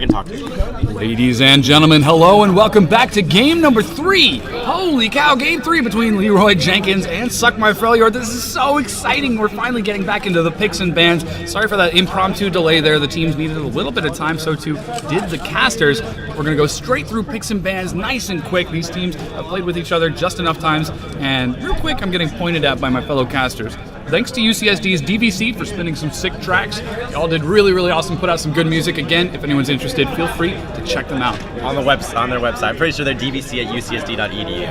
and talk to you. Ladies and gentlemen, hello and welcome back to game number 3. Holy cow, game 3 between Leroy Jenkins and Suck My Freljord. This is so exciting. We're finally getting back into the picks and bans. Sorry for that impromptu delay there. The teams needed a little bit of time, so too did the casters. We're going to go straight through picks and bans nice and quick. These teams have played with each other just enough times, and real quick, I'm getting pointed at by my fellow casters. Thanks to UCSD's DVC for spinning some sick tracks. Y'all did really, really awesome. Put out some good music. Again, if anyone's interested, feel free to check them out. On their website. I'm pretty sure they're DVC at ucsd.edu.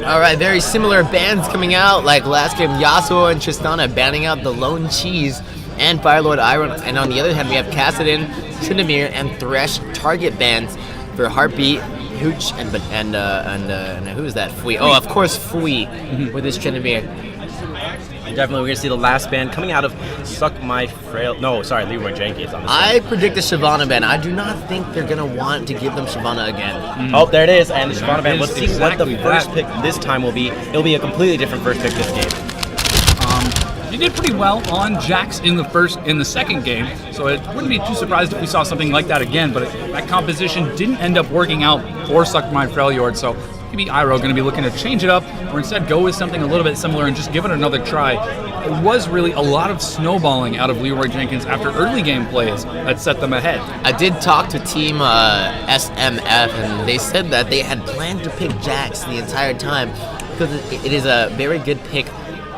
All right, very similar bans coming out. Like last game, Yasuo and Tristana banning out the Lone Cheese and Firelord Iron. And on the other hand, we have Kassadin, Tryndamere, and Thresh target bans for Heartbeat, Hooch, and who is that? Fui. Oh, of course, Fui with his Tryndamere. And definitely, we're going to see the last ban coming out of Leroy Jenkins. I predict a Shyvana ban. I do not think they're going to want to give them Shyvana again. Oh, there it is. And the Shyvana ban. Let's see what the first pick this time will be. It'll be a completely different first pick this game. You did pretty well on Jax in the second game, so it wouldn't be too surprised if we saw something like that again, but that composition didn't end up working out for Suck My Freljord, so maybe Iroh going to be looking to change it up, or instead go with something a little bit similar and just give it another try. It was really a lot of snowballing out of Leroy Jenkins after early game plays that set them ahead. I did talk to Team SMF, and they said that they had planned to pick Jax the entire time because it is a very good pick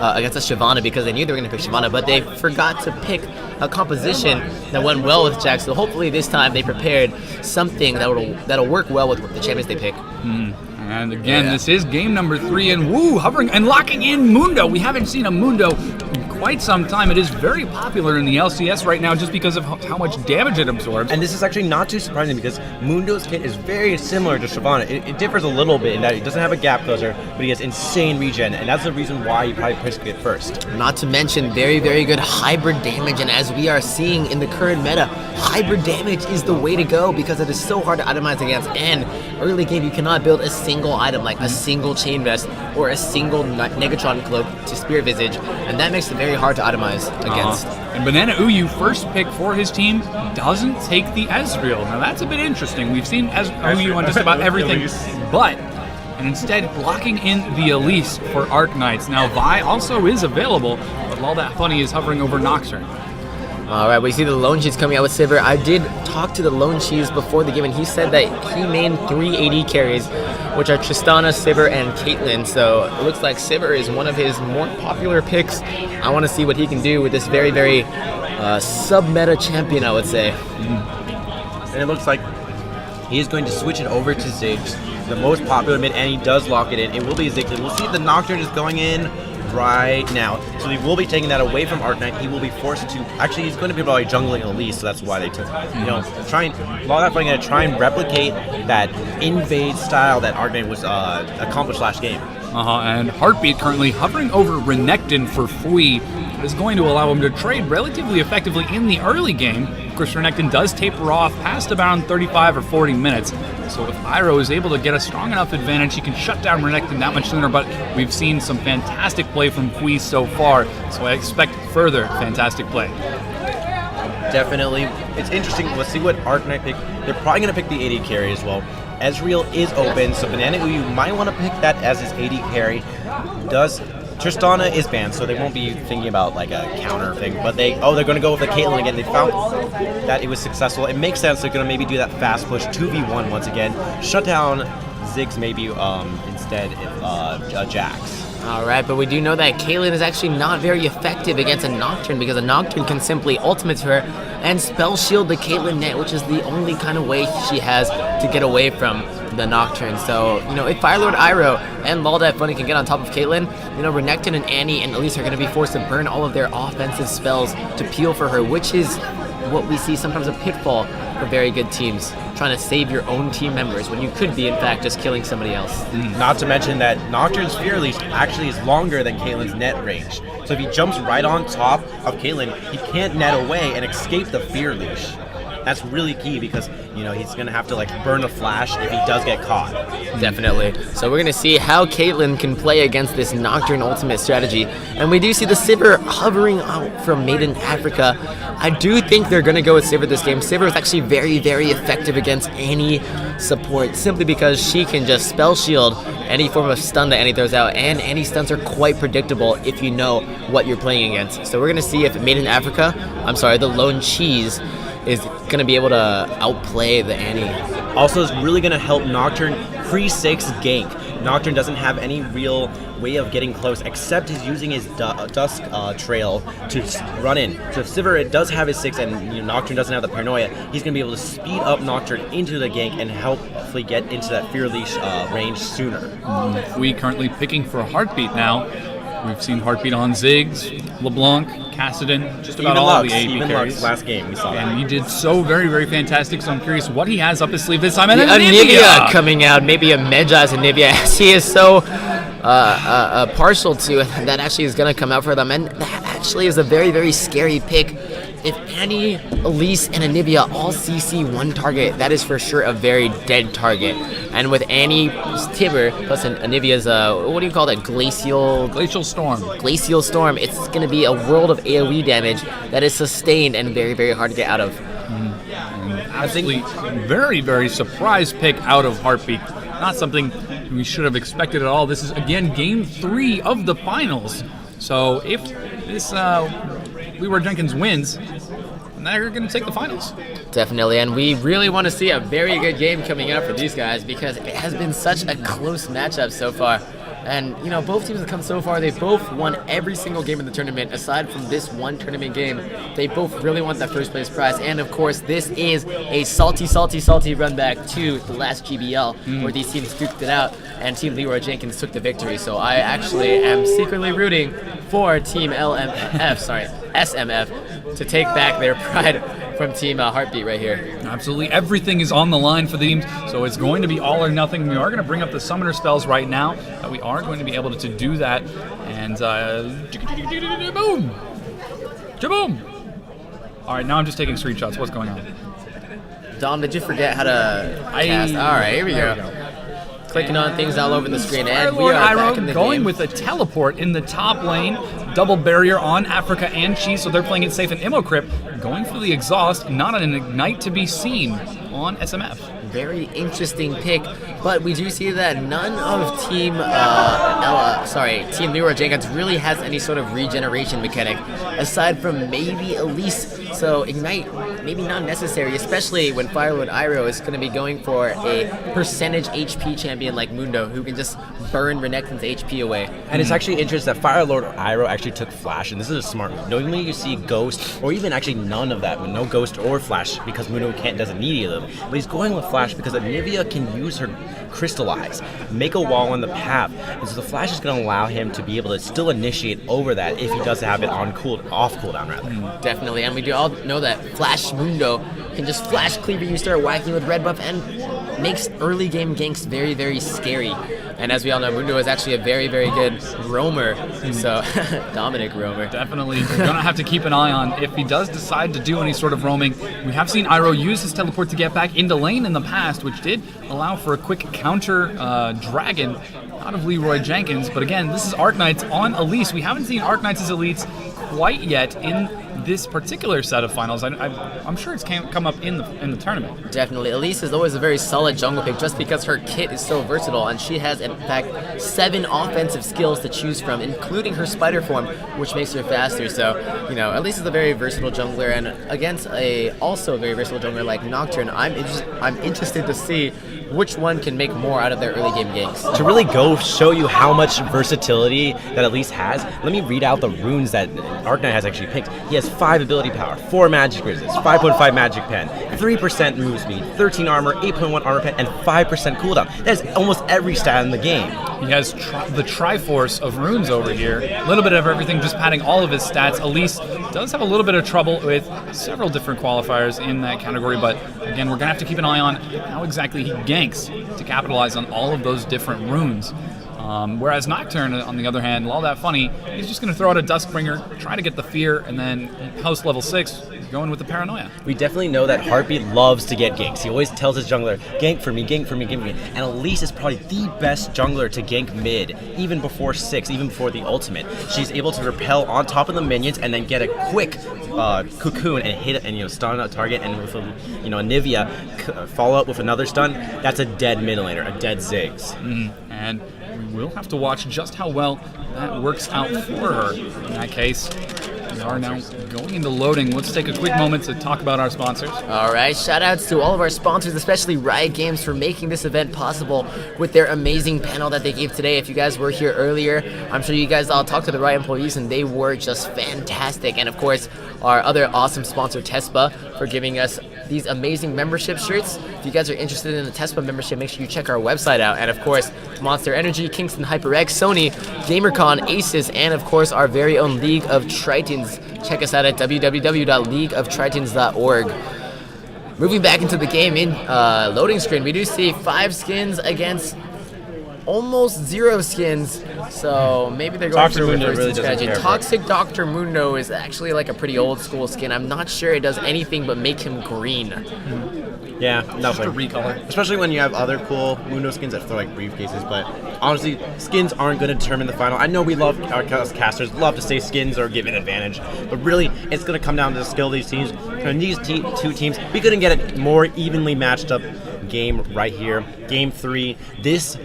against a Shyvana, because they knew they were going to pick Shyvana, but they forgot to pick a composition that went well with Jax. So hopefully this time they prepared something that'll work well with the champions they pick. And again, This is game number 3, and hovering and locking in Mundo. We haven't seen a Mundo in quite some time. It is very popular in the LCS right now just because of how much damage it absorbs. And this is actually not too surprising because Mundo's kit is very similar to Shyvana. It differs a little bit in that it doesn't have a gap closer, but he has insane regen, and that's the reason why you probably picked it first. Not to mention very, very good hybrid damage, and as we are seeing in the current meta, hybrid damage is the way to go because it is so hard to itemize against, and early game you cannot build a single item like a single chain vest or a single Negatron cloak to Spirit Visage, and that makes it very hard to itemize against. And Banana Uyu, first pick for his team, doesn't take the Ezreal. Now that's a bit interesting. We've seen Uyu on just about everything, and instead blocking in the Elise for Arc-Knights. Now Vi also is available, but all that funny is hovering over Nocturne. Alright, we see the Lone Cheese coming out with Sivir. I did talk to the Lone Cheese before the game, and he said that he mained 3 AD carries, which are Tristana, Sivir, and Caitlyn. So it looks like Sivir is one of his more popular picks. I want to see what he can do with this very, very sub-meta champion, I would say. And it looks like he's going to switch it over to Ziggs, the most popular mid, and he does lock it in. It will be Ziggs. We'll see if the Nocturne is going in right now. So he will be taking that away from Arc-Knight. He will be forced to, actually he's going to be probably jungling Elise, so that's why they took, going to try and replicate that invade style that Arc-Knight was accomplished last game. And Heartbeat currently hovering over Renekton for Fui is going to allow him to trade relatively effectively in the early game. Of course, Renekton does taper off past about 35 or 40 minutes. So if Iroh is able to get a strong enough advantage, he can shut down Renekton that much sooner, but we've seen some fantastic play from Fui so far, so I expect further fantastic play. Definitely. It's interesting. Let's see what Arc-Knight pick. They're probably going to pick the AD carry as well. Ezreal is open, so Banana Uyu might want to pick that as his AD carry. Tristana is banned, so they won't be thinking about like a counter thing, but they're going to go with the Caitlyn again. They found that it was successful. It makes sense. They're going to maybe do that fast push 2v1 once again. Shut down Ziggs maybe instead if Jax. Alright, but we do know that Caitlyn is actually not very effective against a Nocturne because a Nocturne can simply ultimate her and spell shield the Caitlyn net, which is the only kind of way she has to get away from the Nocturne. So, if Firelord Iroh and Laldad Funny can get on top of Caitlyn, Renekton and Annie and Elise are going to be forced to burn all of their offensive spells to peel for her, which is what we see sometimes a pitfall for very good teams, trying to save your own team members when you could be, in fact, just killing somebody else. Not to mention that Nocturne's Fear Leash actually is longer than Caitlyn's net range. So if he jumps right on top of Caitlyn, he can't net away and escape the Fear Leash. That's really key because, he's going to have to like burn a flash if he does get caught. Definitely. So we're going to see how Caitlyn can play against this Nocturne ultimate strategy. And we do see the Sivir hovering out from Made in Africa. I do think they're going to go with Sivir this game. Sivir is actually very, very effective against any support simply because she can just spell shield any form of stun that Annie throws out, and Annie's stuns are quite predictable if you know what you're playing against. So we're going to see if Made in Africa, the Lone Cheese, is going to be able to outplay the Annie. Also, it's really going to help Nocturne pre-6 gank. Nocturne doesn't have any real way of getting close except he's using his Dusk trail to run in. So if Sivir does have his 6 and Nocturne doesn't have the Paranoia, he's going to be able to speed up Nocturne into the gank and hopefully get into that Fear Leash range sooner. We currently picking for Heartbeat now. We've seen Heartbeat on Ziggs, LeBlanc, Kassadin, just about even all Lux, the AP even carries. Lux, last game we saw that. And he did so very, very fantastic, so I'm curious what he has up his sleeve this time. And The Anivia coming out, maybe a Medjai's Anivia, as he is so partial to it, that actually is going to come out for them. And that actually is a very, very scary pick. If Annie, Elise, and Anivia all CC one target, that is for sure a very dead target. And with Annie's Tibber plus Anivia's, what do you call that, Glacial Storm. Glacial Storm, it's going to be a world of AoE damage that is sustained and very, very hard to get out of. Absolutely very, very surprise pick out of Heartbeat. Not something we should have expected at all. This is, again, Game 3 of the finals. So if this Leroy Jenkins wins, they're going to take the finals. Definitely, and we really want to see a very good game coming up for these guys because it has been such a close matchup so far. And, both teams have come so far. They both won every single game in the tournament. Aside from this one tournament game, they both really want that first place prize. And, of course, this is a salty, salty, salty run back to the last GBL where these teams duked it out and Team Leroy Jenkins took the victory. So I actually am secretly rooting for Team SMF to take back their pride from Team Heartbeat right here. Absolutely. Everything is on the line for the teams, so it's going to be all or nothing. We are going to bring up the summoner spells right now. We are going to be able to do that. And boom! Jaboom! All right, now I'm just taking screenshots. What's going on? Dom, did you forget how to cast? All right, here we go. Clicking on things all over the screen, and we are back in the going game. with a teleport in the top lane, double barrier on Africa and Chi, so they're playing it safe in Immocrypt, going for the exhaust, not an ignite to be seen on SMF. Very interesting pick, but we do see that none of Team Leroy Jenkins really has any sort of regeneration mechanic, aside from maybe Elise. So Ignite, maybe not necessary, especially when Firelord Iroh is going to be going for a percentage HP champion like Mundo, who can just burn Renekton's HP away. And it's actually interesting that Firelord Iroh actually took Flash, and this is a smart move. Normally you see Ghost, or even actually none of that, with no Ghost or Flash, because Mundo doesn't need either of them. But he's going with Flash because Anivia can use her Crystallize, make a wall on the path, and so the Flash is going to allow him to be able to still initiate over that if he does have it off cooldown rather. Definitely, and we do all know that Flash Mundo can just flash cleaver you, start whacking with red buff, and makes early game ganks very, very scary. And as we all know, Mundo is actually a very, very good roamer, so Dominic roamer. Definitely. We're going to have to keep an eye on if he does decide to do any sort of roaming. We have seen Iroh use his teleport to get back into lane in the past, which did allow for a quick counter dragon out of Leroy Jenkins. But again, this is Arknights on Elise. We haven't seen Arknights as elites quite yet in this particular set of finals. I'm sure it's come up in the tournament. Definitely. Elise is always a very solid jungle pick just because her kit is so versatile, and she has, in fact, 7 offensive skills to choose from, including her spider form, which makes her faster. So, Elise is a very versatile jungler, and against a also very versatile jungler like Nocturne, I'm interested to see which one can make more out of their early game ganks. To really go show you how much versatility that Elise has, let me read out the runes that Arknight has actually picked. He has 5 ability power, 4 magic resist, 5.5 magic pen, 3% move speed, 13 armor, 8.1 armor pen, and 5% cooldown. That is almost every stat in the game. He has the Triforce of runes over here. A little bit of everything, just padding all of his stats. Elise does have a little bit of trouble with several different qualifiers in that category, but again, we're going to have to keep an eye on how exactly he ganks to capitalize on all of those different runes. Whereas Nocturne, on the other hand, all that funny, he's just going to throw out a Duskbringer, try to get the fear, and then house level 6, going with the Paranoia. We definitely know that Heartbeat loves to get ganks. He always tells his jungler, gank for me, gank for me, gank for me. And Elise is probably the best jungler to gank mid, even before 6, even before the ultimate. She's able to repel on top of the minions and then get a quick cocoon and hit it and stun a target, and with a Nivea follow up with another stun. That's a dead mid laner, a dead Ziggs. And we will have to watch just how well that works out for her. In that case, we are now going into loading. Let's take a quick moment to talk about our sponsors. All right, shout outs to all of our sponsors, especially Riot Games, for making this event possible with their amazing panel that they gave today. If you guys were here earlier, I'm sure you guys all talked to the Riot employees and they were just fantastic. And of course, our other awesome sponsor, Tespa, for giving us these amazing membership shirts. If you guys are interested in the Tespa membership, make sure you check our website out. And of course, Monster Energy, Kingston HyperX, Sony, GamerCon, Asus, and of course, our very own League of Tritons. Check us out at www.leagueoftritons.org. Moving back into the game in loading screen, we do see 5 skins against almost 0 skins, so maybe they're going Toxic for a Mundo reverse really doesn't strategy. care for it. Toxic Dr. Mundo is actually like a pretty old school skin. I'm not sure it does anything but make him green. Yeah, Just a nothing. recolor. Especially when you have other cool Mundo skins that throw like briefcases, but honestly, skins aren't going to determine the final. I know we love, our casters love to say skins or give an advantage, but really, it's going to come down to the skill of these teams. And these two teams, we couldn't get a more evenly matched up game right here. Game 3, this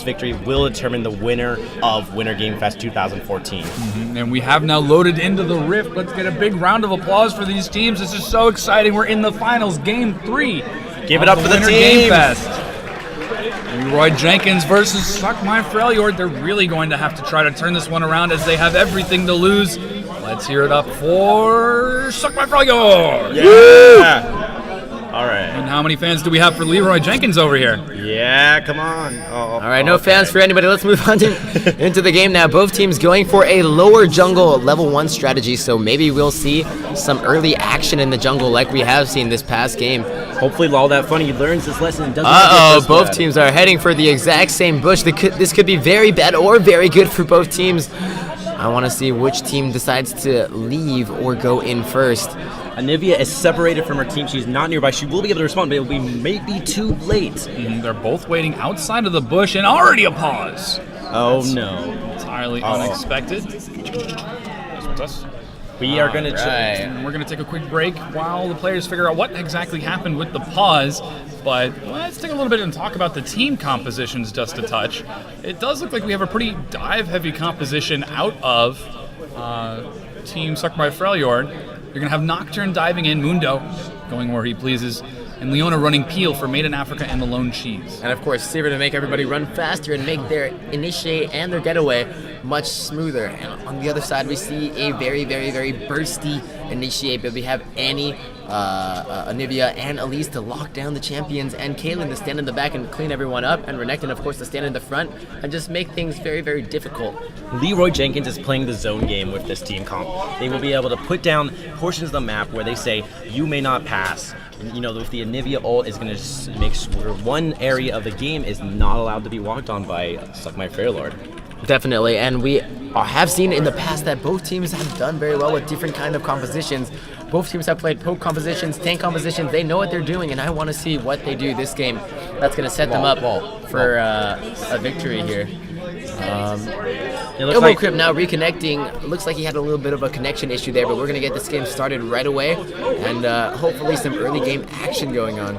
victory will determine the winner of Winter Game Fest 2014. And we have now loaded into the Rift. Let's get a big round of applause for these teams. This is so exciting. We're in the finals, Game 3. Give it up for the Winter teams. Game Fest. Leroy Jenkins versus Suck My Freljord. They're really going to have to try to turn this one around as they have everything to lose. Let's hear it up for Suck My Freljord. Yeah! All right. And how many fans do we have for Leroy Jenkins over here? Yeah, come on. All right, no fans for anybody. Let's move on into the game now. Both teams going for a lower jungle level 1 strategy, so maybe we'll see some early action in the jungle like we have seen this past game. Hopefully, all that funny learns this lesson and doesn't. Both teams are heading for the exact same bush. This could be very bad or very good for both teams. I want to see which team decides to leave or go in first. Anivia is separated from her team. She's not nearby. She will be able to respond, but it will be maybe too late. They're both waiting outside of the bush and already a pause. Oh, no. Entirely unexpected. We are going to And we're going to take a quick break while the players figure out what exactly happened with the pause. But let's take a little bit and talk about the team compositions just a touch. It does look like we have a pretty dive-heavy composition out of Team Suck My Freljord. You're going to have Nocturne diving in, Mundo going where he pleases, and Leona running Peel for Made in Africa and the Lone Cheese. And of course, Seaver to make everybody run faster and make their initiate and their getaway much smoother. And on the other side, we see a very, very, very bursty initiate, but we have Annie, Anivia, and Elise to lock down the champions, and Caitlyn to stand in the back and clean everyone up, and Renekton, of course, to stand in the front and just make things very, very difficult. Leroy Jenkins is playing the zone game with this team comp. They will be able to put down portions of the map where they say, you may not pass. And, with the Anivia ult is going to make sure one area of the game is not allowed to be walked on by Suck My Freljord. Definitely, and we have seen in the past that both teams have done very well with different kind of compositions. Both teams have played poke compositions, tank compositions. They know what they're doing, and I want to see what they do this game. That's going to set them up for a victory here. Ilmo Crypt now reconnecting. Looks like he had a little bit of a connection issue there, but we're going to get this game started right away, and hopefully some early game action going on.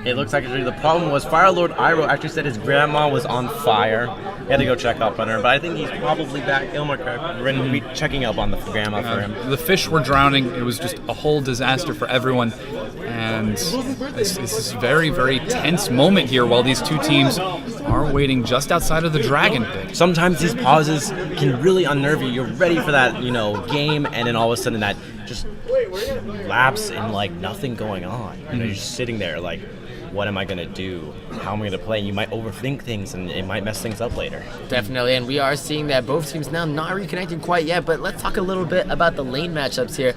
It looks like the problem was Firelord Iroh actually said his grandma was on fire. He had to go check up on her, but I think he's probably back. Ilmar checking up on the grandma for him. The fish were drowning. It was just a whole disaster for everyone. And this is a very, very tense moment here while these two teams are waiting just outside of the Dragon Pit. Sometimes these pauses can really unnerve you. You're ready for that, game, and then all of a sudden that just lapse in nothing going on. You're just sitting there what am I going to do? How am I going to play? And you might overthink things, and it might mess things up later. Definitely, and we are seeing that both teams now not reconnecting quite yet, but let's talk a little bit about the lane matchups here.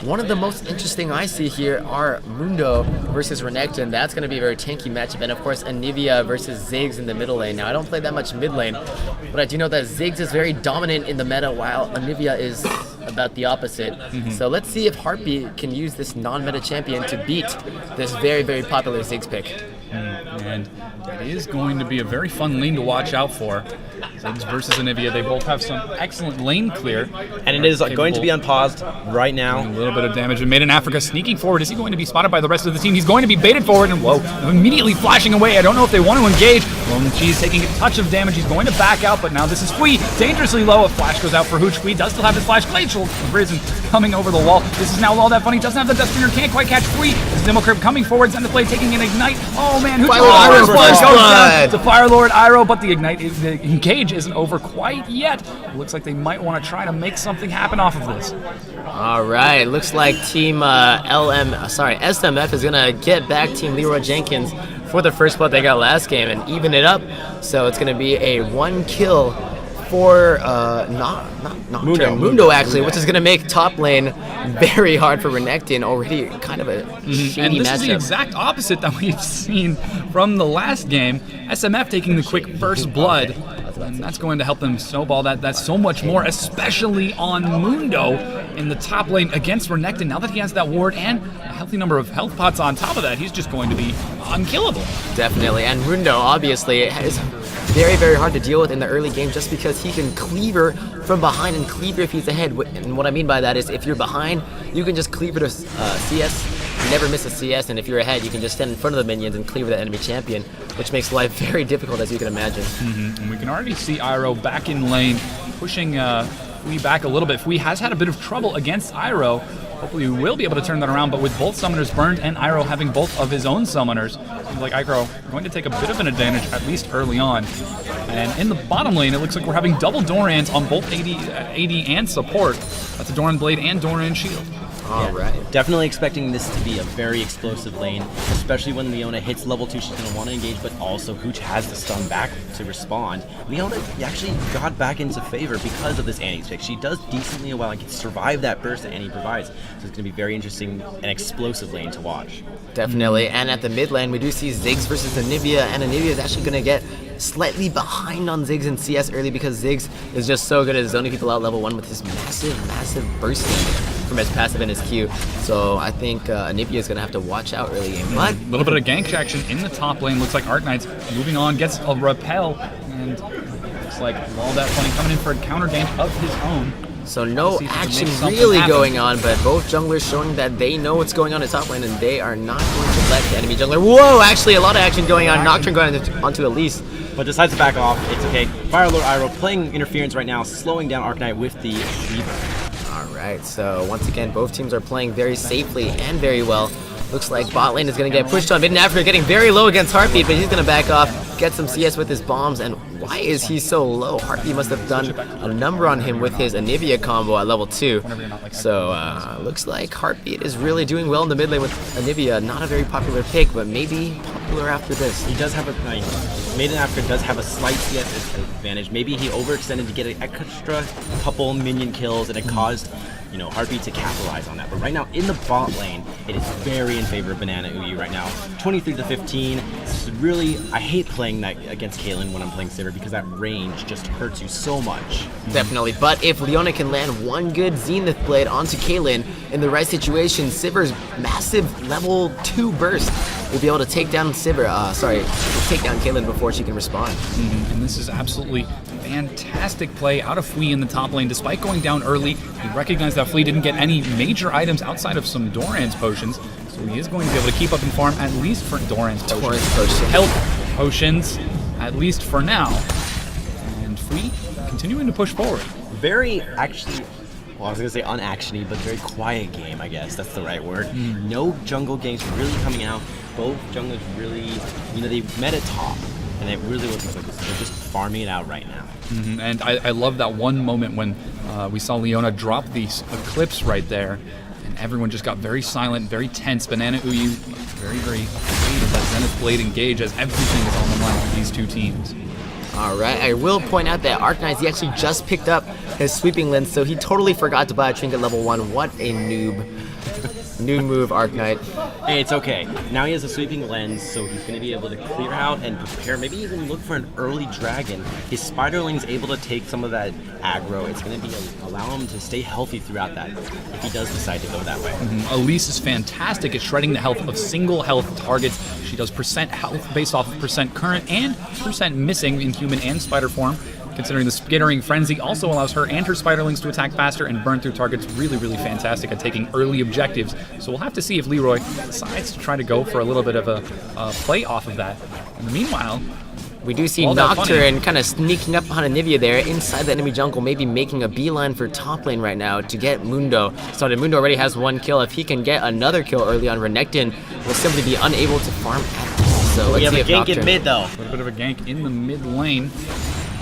One of the most interesting I see here are Mundo versus Renekton. That's going to be a very tanky matchup. And of course, Anivia versus Ziggs in the middle lane. Now, I don't play that much mid lane, but I do know that Ziggs is very dominant in the meta, while Anivia is about the opposite. So let's see if Heartbeat can use this non-meta champion to beat this very, very popular Ziggs pick. And it is going to be a very fun lane to watch out for. Ziggs versus Anivia, they both have some excellent lane clear. And it is going to be unpaused right now. A little bit of damage. And Made in Africa sneaking forward. Is he going to be spotted by the rest of the team? He's going to be baited forward, and whoa, immediately flashing away. I don't know if they want to engage. She's taking a touch of damage. He's going to back out, but now this is Fui. Dangerously low. A flash goes out for Hooch. Fui does still have his flash. Glacial Prison coming over the wall. This is now all that funny. Doesn't have the Death Bringer. Can't quite catch Fui. Demo coming forward. Zenithblade taking an ignite. Oh man, Hooch goes down to Fire Lord Iroh, but the engage isn't over quite yet. It looks like they might want to try to make something happen off of this. All right, looks like Team SMF is gonna get back Team Leroy Jenkins for the first blood they got last game and even it up. So it's gonna be a 1 kill for Mundo actually, which is gonna make top lane very hard for Renekton. Already kind of a shady And this matchup. is the exact opposite that we've seen from the last game. SMF taking the quick first blood. And that's going to help them snowball that's so much more, especially on Mundo in the top lane against Renekton. Now that he has that ward and a healthy number of health pots on top of that, he's just going to be unkillable. Definitely, and Mundo obviously is very, very hard to deal with in the early game just because he can cleaver from behind and cleaver if he's ahead. And what I mean by that is if you're behind, you can just cleaver to CS. You never miss a CS, and if you're ahead, you can just stand in front of the minions and cleaver the enemy champion, which makes life very difficult, as you can imagine. And we can already see Iroh back in lane, pushing Fui back a little bit. Fui has had a bit of trouble against Iroh. Hopefully we will be able to turn that around, but with both summoners burned and Iroh having both of his own summoners, seems like Iroh going to take a bit of an advantage, at least early on. And in the bottom lane, it looks like we're having double Dorans on both AD and support. That's a Doran Blade and Doran Shield. All right. Definitely expecting this to be a very explosive lane, especially when Leona hits level 2, she's going to want to engage, but also Hooch has the stun back to respond. Leona actually got back into favor because of this Annie's pick. She does decently well and can survive that burst that Annie provides, so it's going to be very interesting and explosive lane to watch. Definitely, and at the mid lane, we do see Ziggs versus Anivia, and Anivia is actually going to get slightly behind on Ziggs in CS early because Ziggs is just so good at zoning people out level 1 with his massive burst damage from his passive and his Q. So I think Anivia is going to have to watch out early game. But A little bit of gank action in the top lane. Looks like Arknight's moving on, gets a repel, and looks like all that funny coming in for a counter gank of his own. so no See if he can action make something really happen. going on, but both junglers showing that they know what's going on in top lane and they are not going to let the enemy jungler. Whoa, actually a lot of action going on. Nocturne going onto Elise. But decides to back off. It's okay. Fire Lord Iroh playing interference right now, slowing down Arknight with the Reaver. Alright, so once again, both teams are playing very safely and very well. Looks like bot lane is going to get pushed on. Mid in Africa getting very low against Heartbeat, but he's going to back off, get some CS with his bombs. And why is he so low? Heartbeat must have done a number on him with his Anivia combo at level 2. So looks like Heartbeat is really doing well in the mid lane with Anivia. Not a very popular pick, but maybe popular after this. He does have Made in Africa does have a slight CS advantage. Maybe he overextended to get an extra couple minion kills, and it caused, Heartbeat to capitalize on that. But right now, in the bot lane, it is very in favor of Banana Uyu right now. 23-15. It's really, I hate playing that against Kaylin when I'm playing Sivir because that range just hurts you so much. Definitely, but if Leona can land one good Zenith Blade onto Kaylin in the right situation, Sivir's massive level 2 burst will be able to take down take down Kaylin before she can respond. And this is absolutely fantastic play out of Fui in the top lane. Despite going down early, he recognized that Fui didn't get any major items outside of some Doran's potions, so he is going to be able to keep up and farm at least for Doran's potions. Health potions, at least for now. And Fui continuing to push forward. Very, actually, well, I was going to say unactiony, but very quiet game, I guess. That's the right word. No jungle games really coming out. Both junglers really, they met at top, and they really wasn't focused. They're just farming it out right now. And I love that one moment when we saw Leona drop the Eclipse right there, and everyone just got very silent, very tense. Banana Uyu very, very afraid of that Zenith Blade engage as everything is on the line for these two teams. Alright, I will point out that Arknight, he actually just picked up his sweeping lens, so he totally forgot to buy a trinket level 1. What a noob. New move, Arknight. Hey, it's okay. Now he has a sweeping lens, so he's going to be able to clear out and prepare, maybe even look for an early dragon. His Spiderling's able to take some of that aggro. It's going to be allow him to stay healthy throughout that, if he does decide to go that way. Elise is fantastic at shredding the health of single health targets. She does percent health based off of percent current and percent missing in human and spider form. Considering the Skittering Frenzy also allows her and her Spiderlings to attack faster and burn through targets. Really, really fantastic at taking early objectives. So we'll have to see if Leroy decides to try to go for a little bit of a play off of that. In the meanwhile, we do see Nocturne kind of sneaking up behind Anivia there inside the enemy jungle, maybe making a beeline for top lane right now to get Mundo started. Mundo already has 1 kill. If he can get another kill early on, Renekton will simply be unable to farm at all. So let's see if gank in mid though. A little bit of a gank in the mid lane.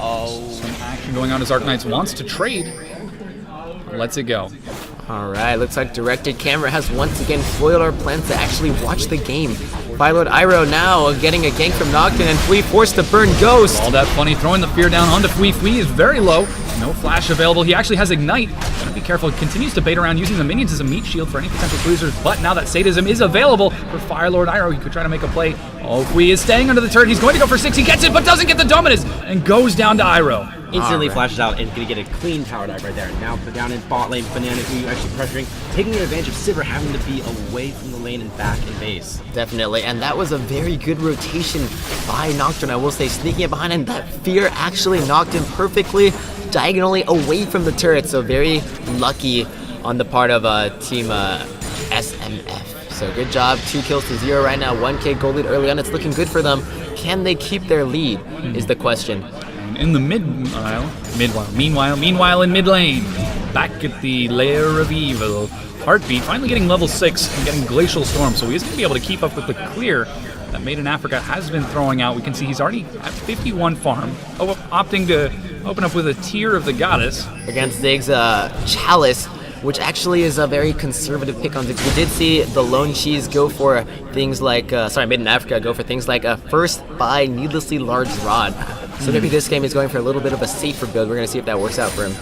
Oh. Some action going on as Arknights wants to trade. Lets it go. Alright, looks like Directed Camera has once again foiled our plans to actually watch the game. Firelord Iroh now getting a gank from Nocturne, and Fui forced to burn Ghost. All that funny, throwing the fear down onto Fui. Fui is very low. No flash available. He actually has Ignite. Gotta be careful. Continues to bait around using the minions as a meat shield for any potential cruisers. But now that Sadism is available for Firelord Iroh, he could try to make a play. Oh, Fui is staying under the turret. He's going to go for 6. He gets it, but doesn't get the Dominus, and goes down to Iroh. Instantly flashes out and going to get a clean tower dive right there. Now put down in bot lane, Banana who actually pressuring, taking advantage of Sivir having to be away from the lane and back in base. Definitely, and that was a very good rotation by Nocturne, I will say, sneaking it behind, and that fear actually knocked him perfectly diagonally away from the turret, so very lucky on the part of team SMF. So good job, 2 kills to 0 right now, 1k gold lead early on, it's looking good for them. Can they keep their lead is the question. In the meanwhile in mid lane, back at the Lair of Evil, Heartbeat finally getting level 6 and getting Glacial Storm, so he is going to be able to keep up with the clear that Made in Africa has been throwing out. We can see he's already at 51 farm, opting to open up with a Tear of the Goddess. Against Ziggs Chalice, which actually is a very conservative pick on Ziggs. We did see the Lone Cheese go for things like, Made in Africa go for things like a first buy needlessly large rod. So maybe this game is going for a little bit of a safer build. We're going to see if that works out for him.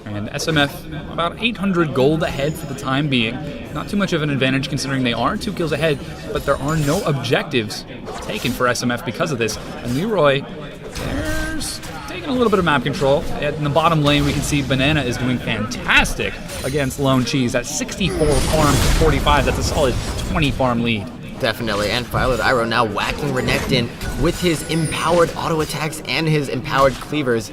And SMF, about 800 gold ahead for the time being. Not too much of an advantage considering they are 2 kills ahead, but there are no objectives taken for SMF because of this. And Leroy, there's taking a little bit of map control. In the bottom lane, we can see Banana is doing fantastic against Lone Cheese. That's 64 farm to 45. That's a solid 20 farm lead. Definitely, and Firelord Iroh now whacking Renekton with his empowered auto attacks and his empowered cleavers.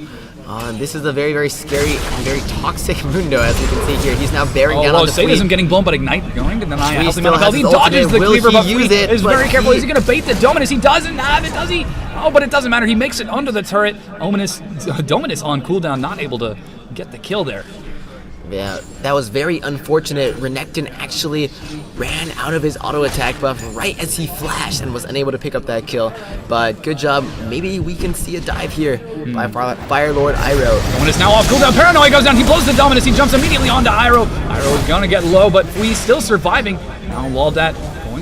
This is a very, very scary and very toxic Mundo, as we can see here. He's now bearing down on the Sadism getting blown, but Ignite going, and then he dodges the cleaver, but Fui is very careful. He... Is he going to bait the Dominus? He doesn't have it, does he? Oh, but it doesn't matter. He makes it under the turret. Dominus on cooldown, not able to get the kill there. Yeah, that was very unfortunate. Renekton actually ran out of his auto attack buff right as he flashed and was unable to pick up that kill. But good job. Maybe we can see a dive here by Firelord Iroh. Dominus now off cooldown. Paranoia goes down. He blows the Dominus. He jumps immediately onto Iroh. Iroh is going to get low, but Fui's still surviving. Now Waldat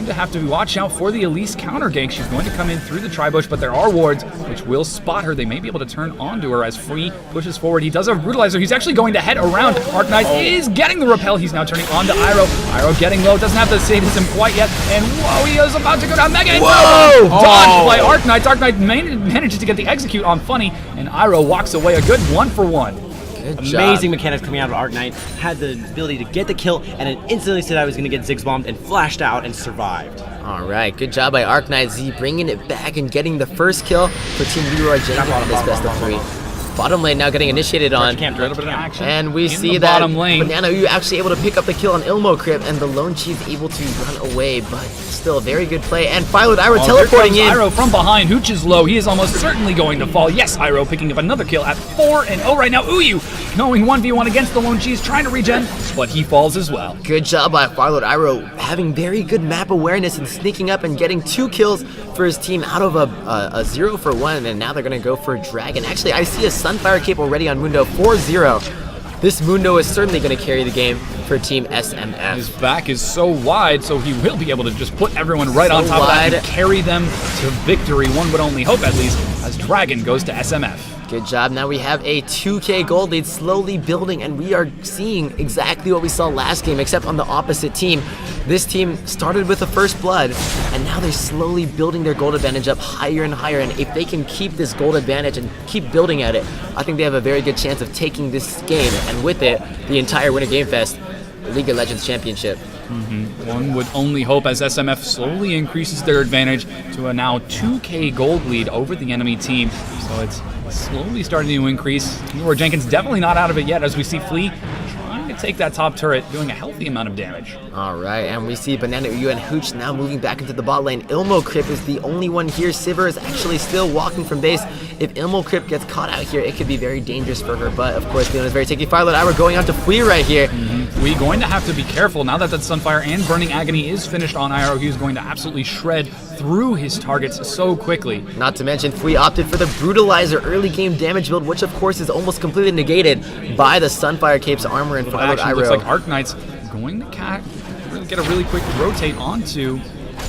going to have to watch out for the Elise counter gank. She's going to come in through the tri-bush, but there are wards which will spot her. They may be able to turn onto her as Fui pushes forward. He does a brutalizer. He's actually going to head around. Arknight is getting the repel. He's now turning onto Iroh. Iroh getting low. Doesn't have the sadism quite yet. And whoa, he is about to go down. Mega Inferno! Dodged by Arknight. Arknight manages to get the execute on Funny, and Iroh walks away a good 1-for-1. Amazing mechanics coming out of Arknight. Had the ability to get the kill, and it instantly said I was going to get Ziggs bombed, and flashed out and survived. All right, good job by Arknight Z, bringing it back and getting the first kill for Team Leroy Jenkins in this best of 3. Bottom lane now getting initiated on, and we see that Banana, you actually able to pick up the kill on Ilmo Crypt, and the Lone Cheese able to run away, but still a very good play. And Firelord Iroh teleporting in. Iroh from behind, Hooch is low. He is almost certainly going to fall. Yes, Iroh picking up another kill at 4-0 right now. Uyu going 1v1 against the Lone Cheese, trying to regen, but he falls as well. Good job by Firelord Iroh, having very good map awareness and sneaking up and getting 2 kills for his team out of a 0-for-1, and now they're going to go for a Dragon. Actually, I see a Sunfire Cape already on Mundo, 4-0. This Mundo is certainly going to carry the game for Team SMF. His back is so wide, so he will be able to just put everyone right on top of that and carry them to victory. One would only hope, at least, as Dragon goes to SMF. Good job. Now we have a 2K gold lead slowly building, and we are seeing exactly what we saw last game, except on the opposite team. This team started with the first blood, and now they're slowly building their gold advantage up higher and higher. And if they can keep this gold advantage and keep building at it, I think they have a very good chance of taking this game, and with it, the entire Winter Game Fest League of Legends Championship. One would only hope as SMF slowly increases their advantage to a now 2K gold lead over the enemy team. So it's slowly starting to increase. Leroy Jenkins definitely not out of it yet, as we see Flea trying to take that top turret, doing a healthy amount of damage. All right, and we see Banana Uyu and Hooch now moving back into the bot lane. Ilmo Crypt is the only one here. Sivir is actually still walking from base. If Ilmo Crypt gets caught out here, it could be very dangerous for her, but of course Leon is very taky. Firelord Ira going on to Flea right here. We're going to have to be careful now that that Sunfire and Burning Agony is finished on Iroh. He's going to absolutely shred through his targets so quickly. Not to mention, Flea opted for the Brutalizer early game damage build, which of course is almost completely negated by the Sunfire Cape's armor and Firelord Actually, looks like Iro. Arknight's going to get a really quick rotate onto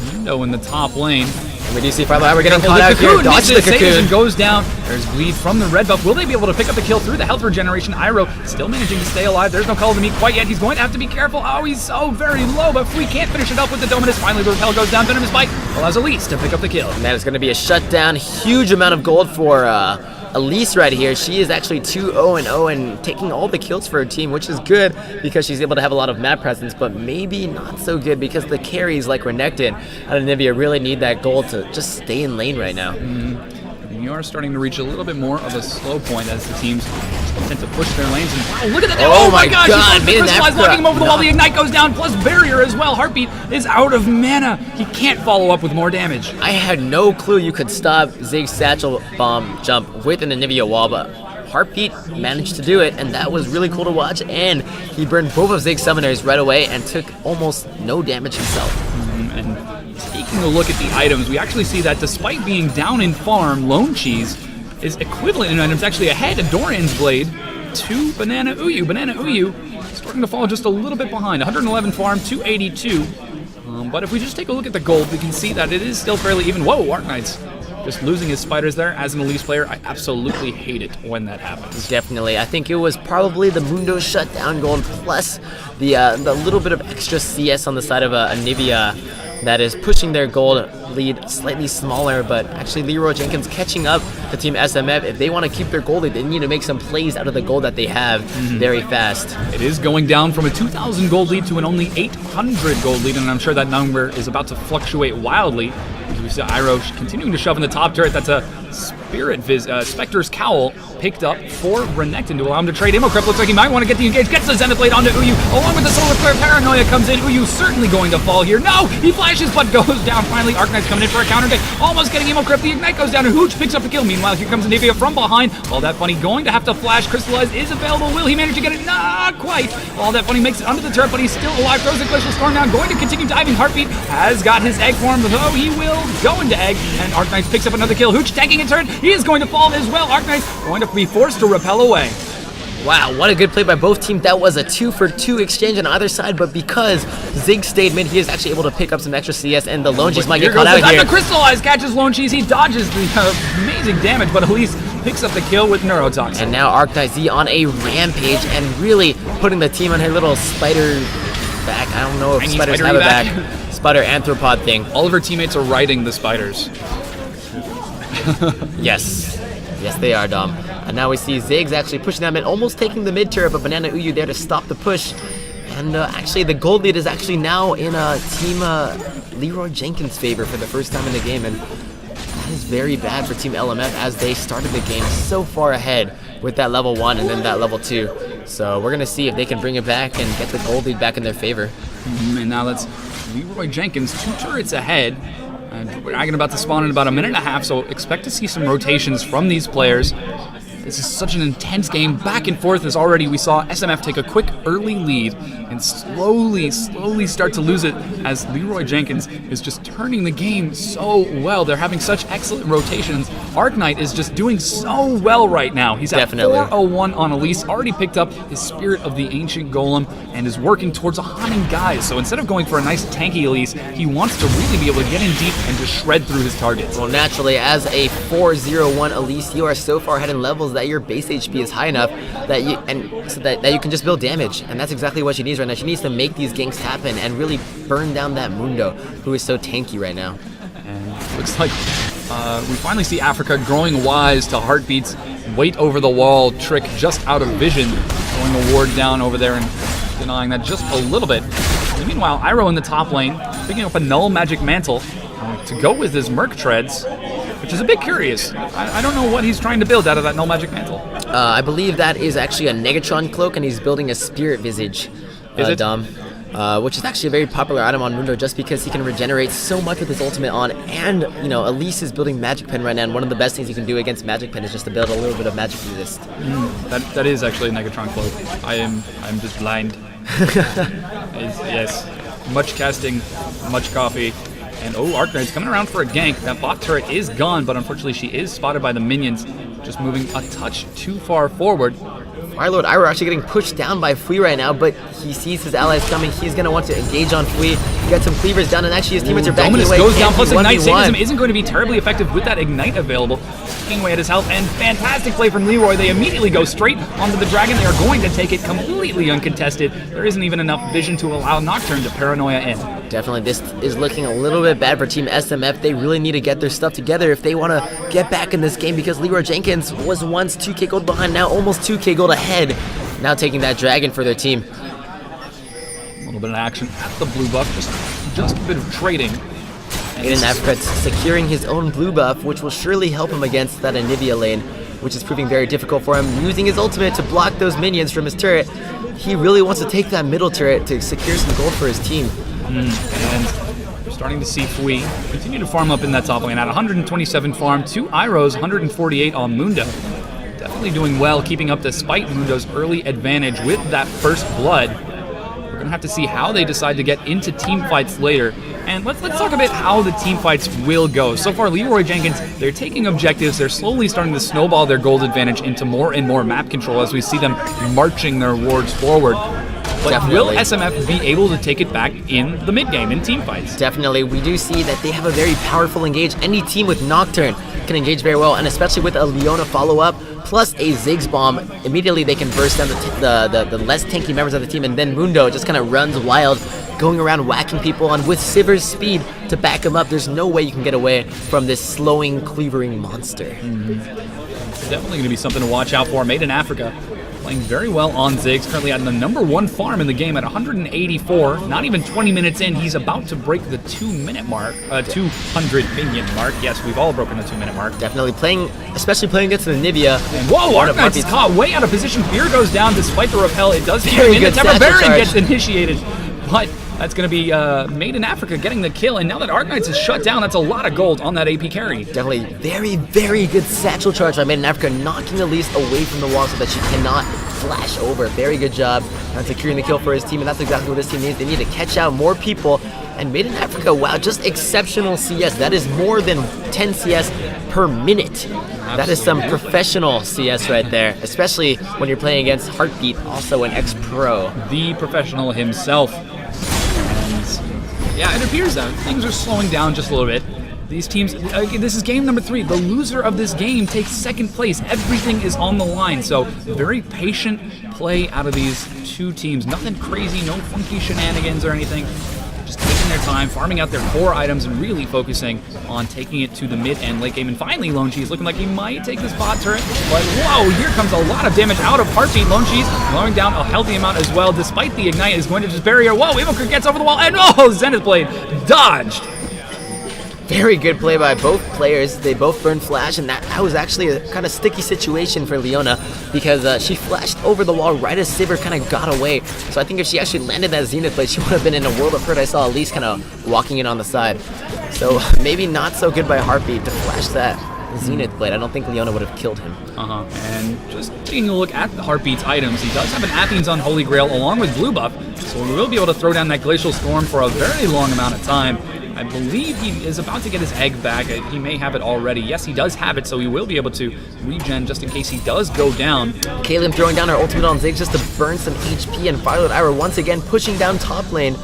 Mundo in the top lane. We do see Firelord Iro getting The caught out here. Cocoon Dodge the misses, saves Cocoon. and goes down. There's bleed from the red buff. Will they be able to pick up the kill through the health regeneration? Iroh still managing to stay alive. There's no call to meet quite yet. He's going to have to be careful. Oh, he's so very low, but Flea can't finish it up with the Dominus. Finally, the repel goes down. Venomous Bite allows Elise to pick up the kill. And that is going to be a shutdown. Huge amount of gold for Elise right here. She is actually 2-0-0 and taking all the kills for her team, which is good because she's able to have a lot of map presence, but maybe not so good because the carries like Renekton and Anivia really need that gold to just stay in lane right now. We are starting to reach a little bit more of a slow point as the teams tend to push their lanes. And wow, look at that! Oh my my gosh! God, He man, crystallized, that knocking him over the no. wall. The ignite goes down, plus barrier as well. Heartbeat is out of mana. He can't follow up with more damage. I had no clue you could stop Zig's Satchel Bomb jump with an Anivia wall, but Heartbeat managed to do it, and that was really cool to watch. And he burned both of Zig's summoners right away and took almost no damage himself. And taking a look at the items, we actually see that despite being down in farm, Lone Cheese is equivalent in items, actually ahead of Dorian's Blade to Banana Uyu. Banana Uyu starting to fall just a little bit behind. 111 farm, 282. But if we just take a look at the gold, we can see that it is still fairly even. Whoa, Arknight's just losing his spiders there. As an Elise player, I absolutely hate it when that happens. Definitely. I think it was probably the Mundo shutdown gold plus the little bit of extra CS on the side of Anivia that is pushing their gold lead slightly smaller, but actually Leroy Jenkins catching up to Team SMF. If they want to keep their gold lead, they need to make some plays out of the gold that they have very fast. It is going down from a 2,000 gold lead to an only 800 gold lead, and I'm sure that number is about to fluctuate wildly. As we see Iroh continuing to shove in the top turret. That's a Spectre's Cowl picked up for Renekton to allow him to trade. Immocrypt looks like he might want to get the engage. Gets the Zenith Blade onto Uyu. Along with the Solar Flare, Paranoia comes in. Uyu certainly going to fall here. No! He flashes but goes down. Finally, Arknight's coming in for a counter pick. Almost getting Immocrypt. The Ignite goes down and Hooch picks up the kill. Meanwhile, here comes Anivia from behind. All That Funny going to have to flash. Crystallize is available. Will he manage to get it? Not quite. All That Funny makes it under the turret, but he's still alive. Throws a Glacial Storm down. Going to continue diving. Heartbeat has got his egg form, though he will go into egg. And Arknight picks up another kill. Hooch tanking a turret. He is going to fall as well. Arknight's going to be forced to repel away. Wow, what a good play by both teams. That was a 2-for-2 exchange on either side, but because Zig stayed mid, he is actually able to pick up some extra CS, and the Lone Cheese might get caught out here. The Crystallize catches Lone Cheese. He dodges the amazing damage, but Elise picks up the kill with Neurotoxin. And now Arknight Z on a rampage and really putting the team on her little spider back. I don't know if Tiny spiders spidery have a back. back. Spider anthropod thing. All of her teammates are riding the spiders. Yes. Yes, they are, Dom. And now we see Ziggs actually pushing that mid, almost taking the mid turret, but Banana Uyu there to stop the push. And actually, the gold lead is actually now in Team Leroy Jenkins' favor for the first time in the game. And that is very bad for Team LMF as they started the game so far ahead with that level 1 and then that level 2. So we're going to see if they can bring it back and get the gold lead back in their favor. And now that's Leroy Jenkins, 2 turrets ahead. Dragon about to spawn in about a minute and a half, so expect to see some rotations from these players. This is such an intense game, back and forth, as already we saw SMF take a quick early lead and slowly start to lose it as Leroy Jenkins is just turning the game so well. They're having such excellent rotations. Arknight is just doing so well right now. He's at 401 on Elise, already picked up his Spirit of the Ancient Golem and is working towards a haunting guise. So instead of going for a nice tanky Elise, he wants to really be able to get in deep and just shred through his targets. Well, naturally, as a 401 Elise, you are so far ahead in levels that your base HP is high enough that you can just build damage. And that's exactly what she needs right now. She needs to make these ganks happen and really burn down that Mundo, who is so tanky right now. And looks like we finally see Africa growing wise to Heartbeat's weight over the wall trick just out of vision, throwing a ward down over there and denying that just a little bit. And meanwhile, Iroh in the top lane, picking up a null magic mantle to go with his Merc Treads, which is a bit curious. I don't know what he's trying to build out of that null magic mantle. I believe that is actually a Negatron cloak, and he's building a Spirit Visage. Is it? Dom. Which is actually a very popular item on Mundo just because he can regenerate so much with his ultimate on, and Elise is building Magic Pen right now, and one of the best things you can do against Magic Pen is just to build a little bit of magic resist. That is actually a Negatron cloak. I'm just blind. Yes, much casting, much coffee, and Arknight's coming around for a gank. That bot turret is gone, but unfortunately she is spotted by the minions, just moving a touch too far forward. Firelord Iroh actually getting pushed down by Fui right now, but he sees his allies coming. He's going to want to engage on Fui, get some cleavers down, and actually his teammates are backing Dominus away. goes down, plus Ignite 1v1. Sadism isn't going to be terribly effective with that Ignite available. Taking away at his health, and fantastic play from Leroy. They immediately go straight onto the Dragon. They are going to take it completely uncontested. There isn't even enough vision to allow Nocturne to paranoia in. Definitely, this is looking a little bit bad for Team SMF. They really need to get their stuff together if they want to get back in this game, because Leroy Jenkins was once 2k gold behind, now almost 2k gold ahead. Now taking that Dragon for their team. A little bit of action at the blue buff, just a bit of trading. Aiden Africa securing his own blue buff, which will surely help him against that Anivia lane, which is proving very difficult for him. Using his ultimate to block those minions from his turret. He really wants to take that middle turret to secure some gold for his team. And we're starting to see Fui continue to farm up in that top lane at 127 farm to Iroh's 148 on Mundo. Definitely doing well, keeping up despite Mundo's early advantage with that first blood. We're going to have to see how they decide to get into team fights later. And let's talk a bit how the team fights will go. So far, Leroy Jenkins, they're taking objectives. They're slowly starting to snowball their gold advantage into more and more map control as we see them marching their wards forward. But Definitely. Will SMF be able to take it back in the mid game, in team fights? Definitely, we do see that they have a very powerful engage. Any team with Nocturne can engage very well, and especially with a Leona follow-up, plus a Ziggs bomb, immediately they can burst down the less tanky members of the team, and then Mundo just kind of runs wild, going around whacking people, and with Sivir's speed to back him up, there's no way you can get away from this slowing, cleavering monster. Definitely going to be something to watch out for. Made in Africa, playing very well on Ziggs, currently at the #1 farm in the game at 184. Not even 20 minutes in, he's about to break the 2-minute mark, 200 minion mark. Yes, we've all broken the 2-minute mark. Definitely playing, especially playing against Anivia. And whoa, Arknight's caught way out of position. Fear goes down despite the repel. It does hit him in. The Temper Baron gets initiated, but that's going to be Made in Africa getting the kill. And now that Arknight's is shut down, that's a lot of gold on that AP carry. Definitely very, very good satchel charge by Made in Africa, knocking Elise away from the wall so that she cannot flash over. Very good job on securing the kill for his team, and that's exactly what this team needs. They need to catch out more people, and Made in Africa, wow, just exceptional CS. That is more than 10 CS per minute. Absolutely. That is some professional CS right there, especially when you're playing against Heartbeat, also an ex-pro. The professional himself. Yeah, it appears that things are slowing down just a little bit. These teams, this is game number 3. The loser of this game takes second place. Everything is on the line. So very patient play out of these two teams. Nothing crazy, no funky shenanigans or anything. Just taking their time, farming out their core items, and really focusing on taking it to the mid and late game. And finally, Lone Cheese looking like he might take this bot turret. But whoa, here comes a lot of damage out of Heartbeat. Lone Cheese blowing down a healthy amount as well, despite the Ignite is going to just bury her. Whoa, Evoker gets over the wall, and oh, Zenith Blade dodged. Very good play by both players. They both burned Flash, and that was actually a kind of sticky situation for Leona because she flashed over the wall right as Sivir kind of got away. So I think if she actually landed that Zenith Blade, she would have been in a world of hurt. I saw Elise kind of walking in on the side. So maybe not so good by Heartbeat to flash that Zenith Blade. I don't think Leona would have killed him. And just taking a look at the Heartbeat's items, he does have an Athens on Holy Grail along with Blue Buff, so we will be able to throw down that Glacial Storm for a very long amount of time. I believe he is about to get his egg back. He may have it already. Yes, he does have it, so he will be able to regen just in case he does go down. Kaylin throwing down her ultimate on Ziggs just to burn some HP, and Firelord Iroh once again pushing down top lane.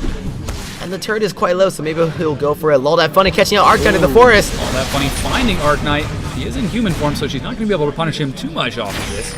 And the turret is quite low, so maybe he'll go for it. Lol, that funny catching out Arknight in the forest. All that funny finding Arknight. He is in human form, so she's not going to be able to punish him too much off of this.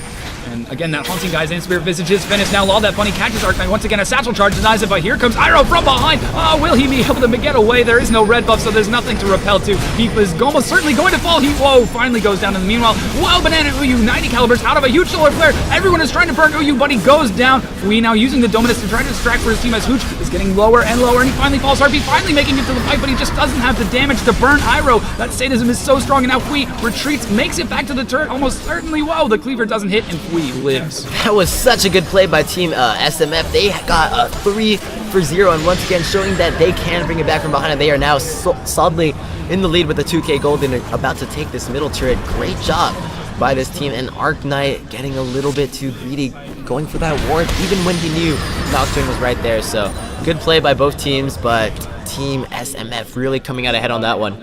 And again, that Haunting Guise and Spirit Visage is finished now. Law that bunny catches Arcanine. Once again, a satchel charge denies it, but here comes Iroh from behind. Will he be able to get away? There is no red buff, so there's nothing to repel to. He was almost certainly going to fall. Whoa, finally goes down. In the meanwhile, whoa, Banana Uyu, 90 calibers out of a huge solar flare. Everyone is trying to burn Uyu, but he goes down. Fui now using the Dominus to try to distract for his team as Hooch is getting lower and lower, and he finally falls. Harpy finally making it to the fight, but he just doesn't have the damage to burn Iroh. That sadism is so strong, and now Fui retreats, makes it back to the turret almost certainly. Whoa, the cleaver doesn't hit, and Fui lives. That was such a good play by Team SMF. They got a 3-for-0, and once again showing that they can bring it back from behind, and they are now solidly in the lead with the 2K gold and about to take this middle turret. Great job by this team, and Arcanine getting a little bit too greedy, going for that ward even when he knew Nocturne was right there. So good play by both teams, but Team SMF really coming out ahead on that one.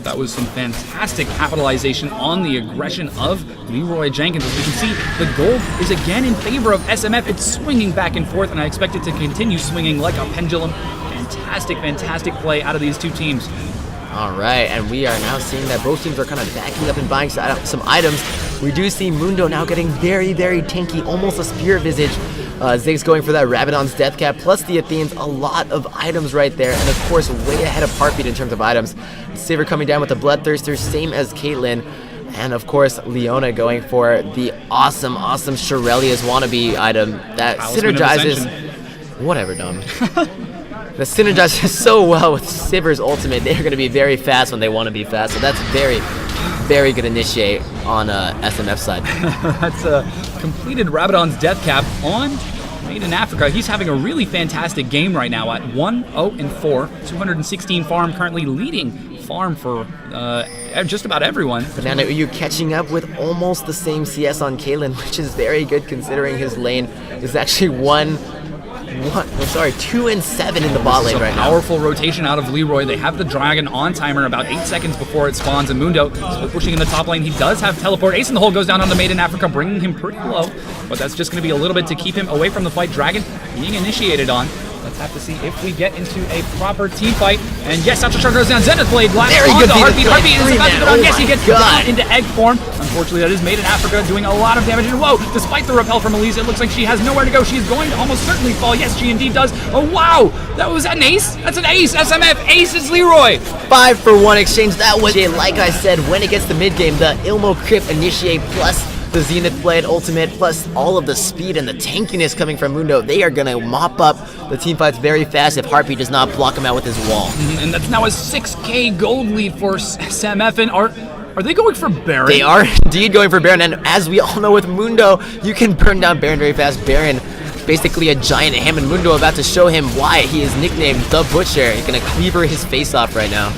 That was some fantastic capitalization on the aggression of Leroy Jenkins. As we can see, the gold is again in favor of SMF. It's swinging back and forth, and I expect it to continue swinging like a pendulum. Fantastic play out of these two teams. All right, and we are now seeing that both teams are kind of backing up and buying some items. We do see Mundo now getting very tanky, almost a Spirit Visage. Ziggs going for that Rabadon's Death Cap, plus the Athenes, a lot of items right there, and of course way ahead of Heartbeat in terms of items. Sivir coming down with the Bloodthirster, same as Caitlyn, and of course Leona going for the awesome Shirelia's wannabe item that synergizes. Whatever, Dom. That synergizes so well with Sivir's ultimate. They're going to be very fast when they want to be fast, so that's very good initiate on SMF side. That's a completed Rabadon's Death Cap on Made in Africa. He's having a really fantastic game right now at 1-0-4, 216 farm, currently leading farm for just about everyone. Banana Uyu catching up with almost the same CS on Caitlyn, which is very good considering his lane is actually 2-7 in the bot lane right now. Powerful rotation out of Leroy. They have the dragon on timer about 8 seconds before it spawns, and Mundo is pushing in the top lane. He does have teleport. Ace in the hole goes down on the Made in Africa, bringing him pretty low, but that's just going to be a little bit to keep him away from the fight. Dragon being initiated on. Let's have to see if we get into a proper team fight. And yes, Satchel Charge goes down. Zenith Blade blasts onto Heartbeat. Heartbeat is about to go down. Yes, he gets down into egg form. Unfortunately, that is Made in Africa doing a lot of damage. And whoa, despite the repel from Elise, it looks like she has nowhere to go. She is going to almost certainly fall. Yes, she indeed does. Oh, wow. That was an ace. That's an ace. SMF. Ace is Leroy. 5-for-1 exchange. That was, like I said, when it gets to mid game, the Ilmo Crypt initiate plus the Zenith Blade ultimate, plus all of the speed and the tankiness coming from Mundo, they are going to mop up the team fights very fast if Heartbeat does not block him out with his wall. And that's now a 6K gold lead for SMF. And are they going for Baron? They are indeed going for Baron, and as we all know with Mundo, you can burn down Baron very fast. Baron, basically a giant ham, and Mundo about to show him why he is nicknamed the Butcher. He's going to cleaver his face off right now.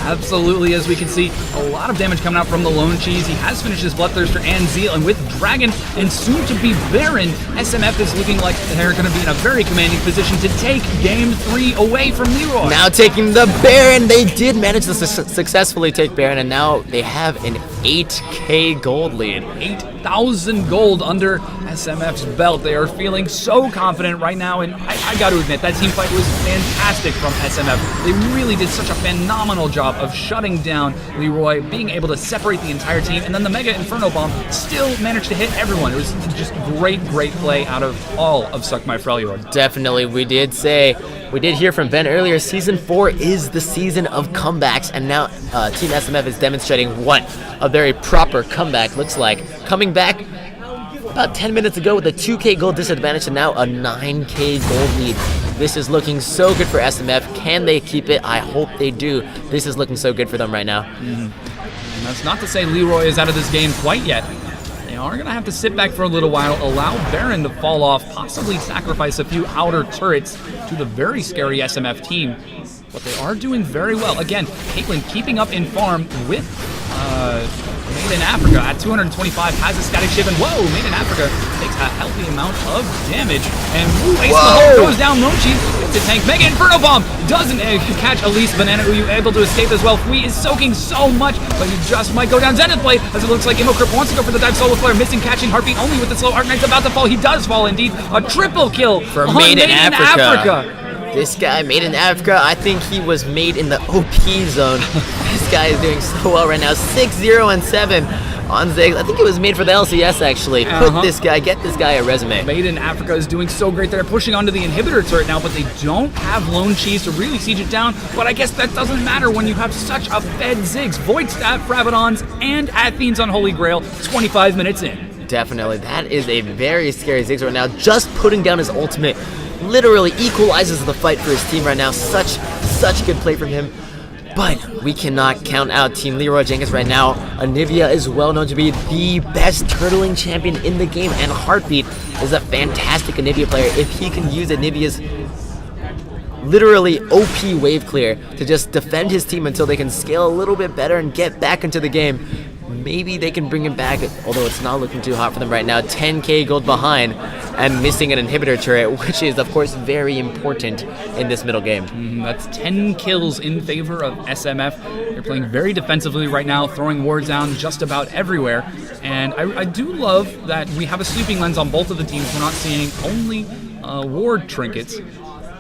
Absolutely, as we can see, a lot of damage coming out from the Lone Cheese. He has finished his Bloodthirster and Zeal, and with Dragon and soon to be Baron, SMF is looking like they're going to be in a very commanding position to take Game 3 away from Leroy. Now taking the Baron, they did manage to successfully take Baron, and now they have an 8K gold lead. 8,000 gold under SMF's belt. They are feeling so confident right now, and I got to admit, that team fight was fantastic from SMF. They really did such a phenomenal job of shutting down Leroy, being able to separate the entire team, and then the Mega Inferno Bomb still managed to hit everyone. It was just great play out of all of Suck My Freljord. Definitely, we did hear from Ben earlier, Season 4 is the season of comebacks, and now Team SMF is demonstrating what a very proper comeback looks like. Coming back about 10 minutes ago with a 2K gold disadvantage and now a 9K gold lead. This is looking so good for SMF. Can they keep it? I hope they do. This is looking so good for them right now. And that's not to say Leroy is out of this game quite yet. They are going to have to sit back for a little while, allow Baron to fall off, possibly sacrifice a few outer turrets to the very scary SMF team. But they are doing very well. Again, Caitlyn keeping up in farm with Made in Africa at 225, has a static shiv, and whoa, Made in Africa takes a healthy amount of damage. And Ace in the hole goes down. Lone Cheese gets a tank. Mega Inferno Bomb doesn't catch Elise. Banana Uyu able to escape as well. Fui is soaking so much, but he just might go down. Zenith Blade, as it looks like Immocrypt wants to go for the dive. Solar Flare missing, catching Heartbeat only with the slow. Arcanite's about to fall. He does fall indeed. A triple kill for Made in Africa. This guy made in Africa, I think he was made in the OP zone. This guy is doing so well right now. 6-0 and 7 on Ziggs. I think it was made for the LCS actually. Get this guy a resume. Made in Africa is doing so great. They're pushing onto the inhibitor turret now, but they don't have Lone Cheese to really siege it down. But I guess that doesn't matter when you have such a fed Ziggs. Void Stat, Fravidons, and Athene's on Holy Grail 25 minutes in. Definitely. That is a very scary Ziggs right now. Just putting down his ultimate literally equalizes the fight for his team right now. Such good play from him. But we cannot count out Team Leroy Jenkins right now. Anivia is well known to be the best turtling champion in the game, and Heartbeat is a fantastic Anivia player. If he can use Anivia's literally OP wave clear to just defend his team until they can scale a little bit better and get back into the game, maybe they can bring him back, although it's not looking too hot for them right now. 10k gold behind and missing an inhibitor turret, which is, of course, very important in this middle game. That's 10 kills in favor of SMF. They're playing very defensively right now, throwing wards down just about everywhere. And I do love that we have a sleeping lens on both of the teams. We're not seeing only ward trinkets.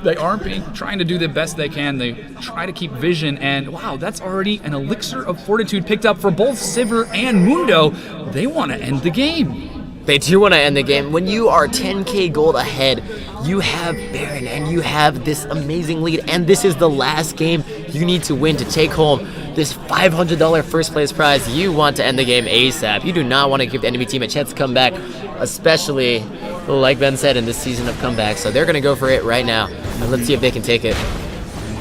They are trying to do the best they can. They try to keep vision, and wow, that's already an Elixir of Fortitude picked up for both Sivir and Mundo. They want to end the game. They do want to end the game. When you are 10k gold ahead, you have Baron, and you have this amazing lead, and this is the last game you need to win to take home this $500 first place prize. You want to end the game ASAP. You do not want to give the enemy team a chance to come back, especially, like Ben said, in this season of comebacks. So they're going to go for it right now, and let's see if they can take it.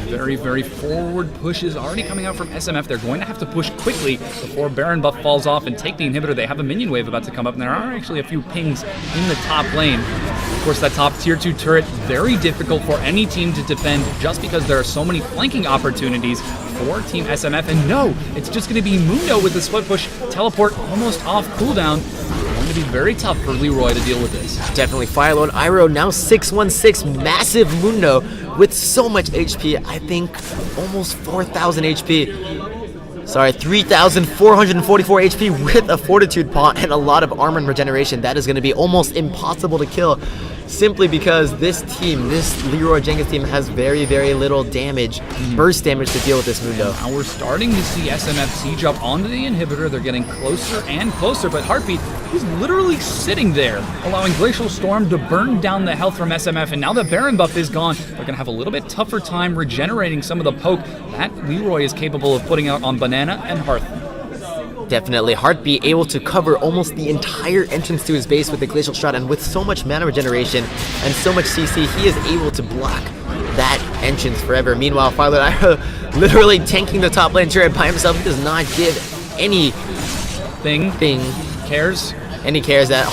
Very forward push is already coming out from SMF. They're going to have to push quickly before Baron buff falls off and take the inhibitor. They have a minion wave about to come up, and there are actually a few pings in the top lane. Of course, that top tier 2 turret, very difficult for any team to defend just because there are so many flanking opportunities for Team SMF. And no, it's just going to be Mundo with the split push, teleport almost off cooldown. Going to be very tough for Leroy to deal with this. Definitely. Firelord Iroh now 616, massive Mundo with so much HP. I think almost 4,000 HP. Sorry, 3,444 HP with a Fortitude Paw and a lot of armor and regeneration. That is going to be almost impossible to kill, simply because this team, this Leroy Jenkins team, has very little damage, burst damage to deal with this Mundo. Now we're starting to see SMF siege up onto the inhibitor. They're getting closer and closer, but Heartbeat is literally sitting there, allowing Glacial Storm to burn down the health from SMF, and now that Baron buff is gone, they're going to have a little bit tougher time regenerating some of the poke that Leroy is capable of putting out on Banana and Hearth. Definitely. Heartbeat able to cover almost the entire entrance to his base with the Glacial Shot, and with so much mana regeneration and so much CC, he is able to block that entrance forever. Meanwhile, Firelord Iroh literally tanking the top lane turret by himself. He does not give any cares. And he cares that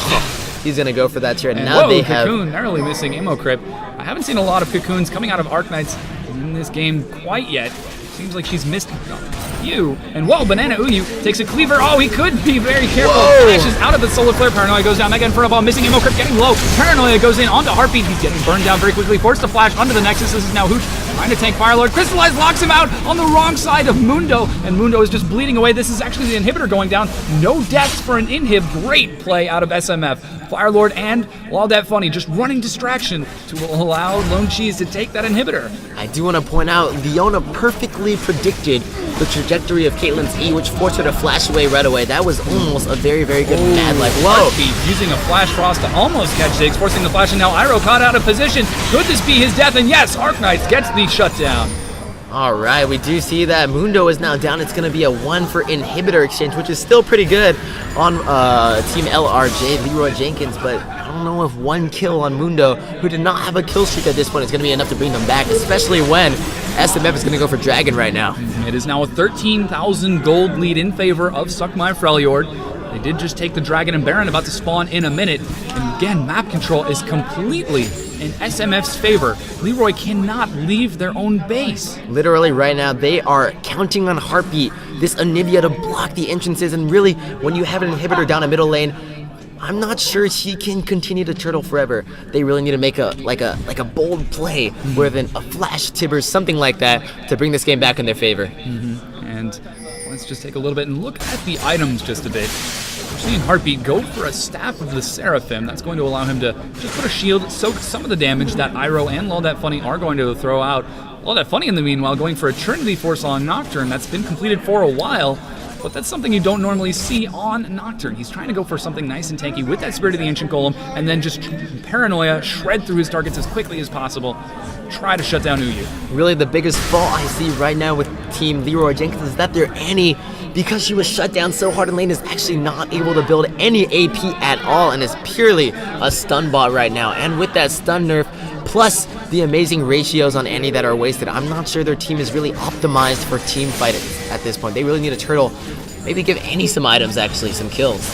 he's going to go for that turret. And now whoa, they have Cocoon narrowly missing ammo crip. I haven't seen a lot of Cocoons coming out of Arknights in this game quite yet. Seems like she's missed you. And whoa, Banana Uyu takes a cleaver. Oh, he could be very careful. Flashes out of the Solar Flare. Paranoia goes down. Mega in front of all. Missing ammo crip getting low. Paranoia goes in onto Heartbeat. He's getting burned down very quickly. Forced to flash onto the Nexus. This is now Hooch trying to tank Firelord. Crystallize locks him out on the wrong side of Mundo. And Mundo is just bleeding away. This is actually the inhibitor going down. No deaths for an inhib. Great play out of SMF. Firelord and All That Funny just running distraction to allow Lone Cheese to take that inhibitor. I do want to point out, Leona perfectly predicted the trajectory of Caitlyn's E, which forced her to flash away right away. That was almost a very good Mad Life. Whoa! Heartbeat using a Flash Frost to almost catch Ziggs, forcing the flash, and now Iroh caught out of position. Could this be his death? And yes, Arknights gets the shutdown. Alright, we do see that Mundo is now down. It's going to be a 1 for inhibitor exchange, which is still pretty good on Team LRJ, Leroy Jenkins, but I don't know if 1 kill on Mundo, who did not have a kill streak at this point, is going to be enough to bring them back, especially when SMF is going to go for Dragon right now. It is now a 13,000 gold lead in favor of Suck My Freljord. They did just take the Dragon and Baron, about to spawn in a minute. And again, map control is completely in SMF's favor. Leroy cannot leave their own base. Literally right now, they are counting on Heartbeat, this Anivia, to block the entrances. And really, when you have an inhibitor down a middle lane, I'm not sure she can continue to turtle forever. They really need to make a bold play, with a flash Tibber, something like that, to bring this game back in their favor. And let's just take a little bit and look at the items just a bit. We're seeing Heartbeat go for a Staff of the Seraphim. That's going to allow him to just put a shield, soak some of the damage that Iroh and Lol That Funny are going to throw out. Lol That Funny, in the meanwhile, going for a Trinity Force on Nocturne. That's been completed for a while, but that's something you don't normally see on Nocturne. He's trying to go for something nice and tanky with that Spirit of the Ancient Golem, and then just Paranoia, shred through his targets as quickly as possible. Try to shut down Uyu. Really, the biggest fault I see right now with Team Leroy Jenkins is that their Annie, because she was shut down so hard in lane, is actually not able to build any AP at all, and is purely a stun bot right now. And with that stun nerf, plus the amazing ratios on Annie that are wasted, I'm not sure their team is really optimized for team fight at this point. They really need a turtle. Maybe give Annie some items, actually, some kills.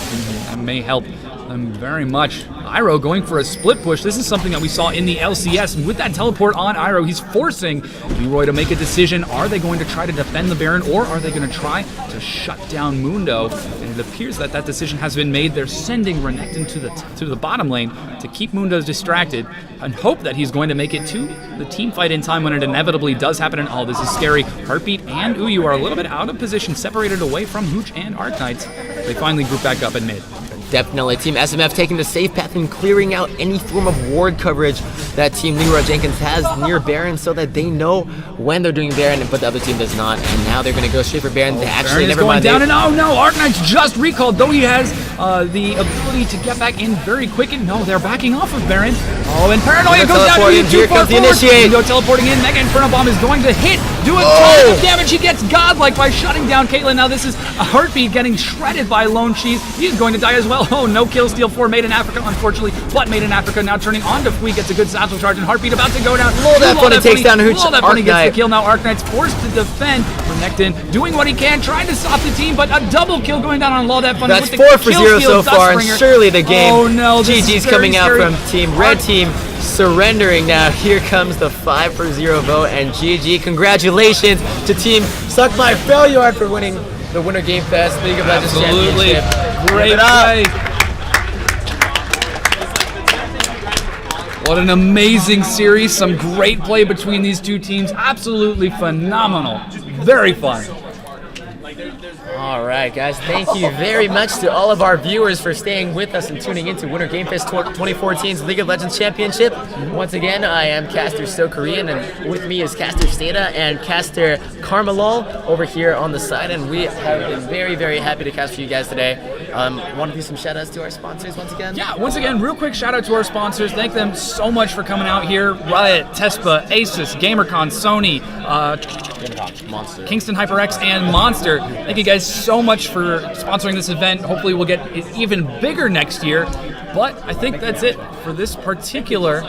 That may help them very much. Iroh going for a split push. This is something that we saw in the LCS. And with that teleport on Iroh, he's forcing Leroy to make a decision. Are they going to try to defend the Baron, or are they going to try to shut down Mundo? And it appears that that decision has been made. They're sending Renekton to the bottom lane to keep Mundo distracted and hope that he's going to make it to the team fight in time when it inevitably does happen. And oh, this is scary. Heartbeat and Uyu are a little bit out of position, separated away from Hooch and Arknights. They finally group back up in mid. Definitely. Team SMF taking the safe path and clearing out any form of ward coverage that Team Leroy Jenkins has near Baron, so that they know when they're doing Baron, but the other team does not. And now they're going to go straight for Baron. They actually Baron is going down, and oh no, Arknight's just recalled, though he has the ability to get back in very quick. And no, they're backing off of Baron. Oh, and Paranoia goes down. Here comes the initiate. Go teleporting in. Mega Inferno Bomb is going to hit. Do a ton of damage. He gets godlike by shutting down Caitlyn. Now this is a Heartbeat getting shredded by Lone Cheese. He's going to die as well. Oh, no kill steal for Made in Africa, unfortunately. But Made in Africa now turning on to Fui, gets a good satchel charge, and Heartbeat about to go down. Lol That Funny takes down Hooch. Lol That Funny gets the kill. Now Arknight's forced to defend. Renekton doing what he can, trying to stop the team, but a double kill going down on Lol That Funny. That's with 4 for 0 so far, and surely the game. Oh no, GG's coming out from Team Red Team, surrendering now. Here comes the 5 for 0 vote, and GG. Congratulations to Team Suck My Failure for winning the Winter Game Fest League of Legends Championship. Great play. What an amazing series. Some great play between these two teams. Absolutely phenomenal. Very fun. All right, guys, thank you very much to all of our viewers for staying with us and tuning into Winter Game Fest 2014's League of Legends Championship. Once again, I am caster So Korean, and with me is caster Stata and caster Carmelol over here on the side, and we have been very, very happy to cast for you guys today. Want to do some shout-outs to our sponsors once again? Yeah, once again, real quick shout-out to our sponsors. Thank them so much for coming out here. Riot, Tespa, Asus, GamerCon, Sony, Monster, Kingston HyperX, and Monster. Thank you guys so much for sponsoring this event. Hopefully we'll get it even bigger next year. But I think that's it for this particular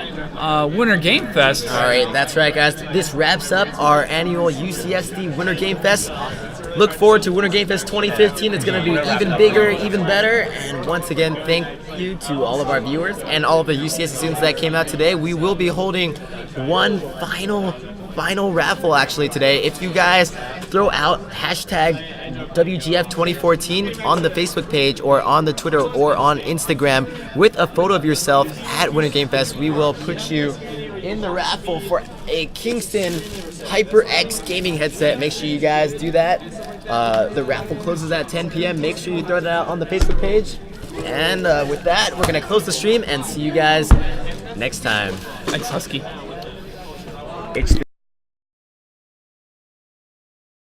Winter Game Fest. All right, that's right, guys. This wraps up our annual UCSD Winter Game Fest. Look forward to Winter Game Fest 2015. It's going to be even bigger, even better. And once again, thank you to all of our viewers and all of the UCSD students that came out today. We will be holding one final raffle actually today. If you guys throw out hashtag WGF 2014 on the Facebook page or on the Twitter or on Instagram with a photo of yourself at Winter Game Fest, we will put you in the raffle for a Kingston HyperX gaming headset. Make sure you guys do that. The raffle closes at 10 p.m. Make sure you throw that out on the Facebook page. And with that, we're going to close the stream and see you guys next time. Thanks, Husky.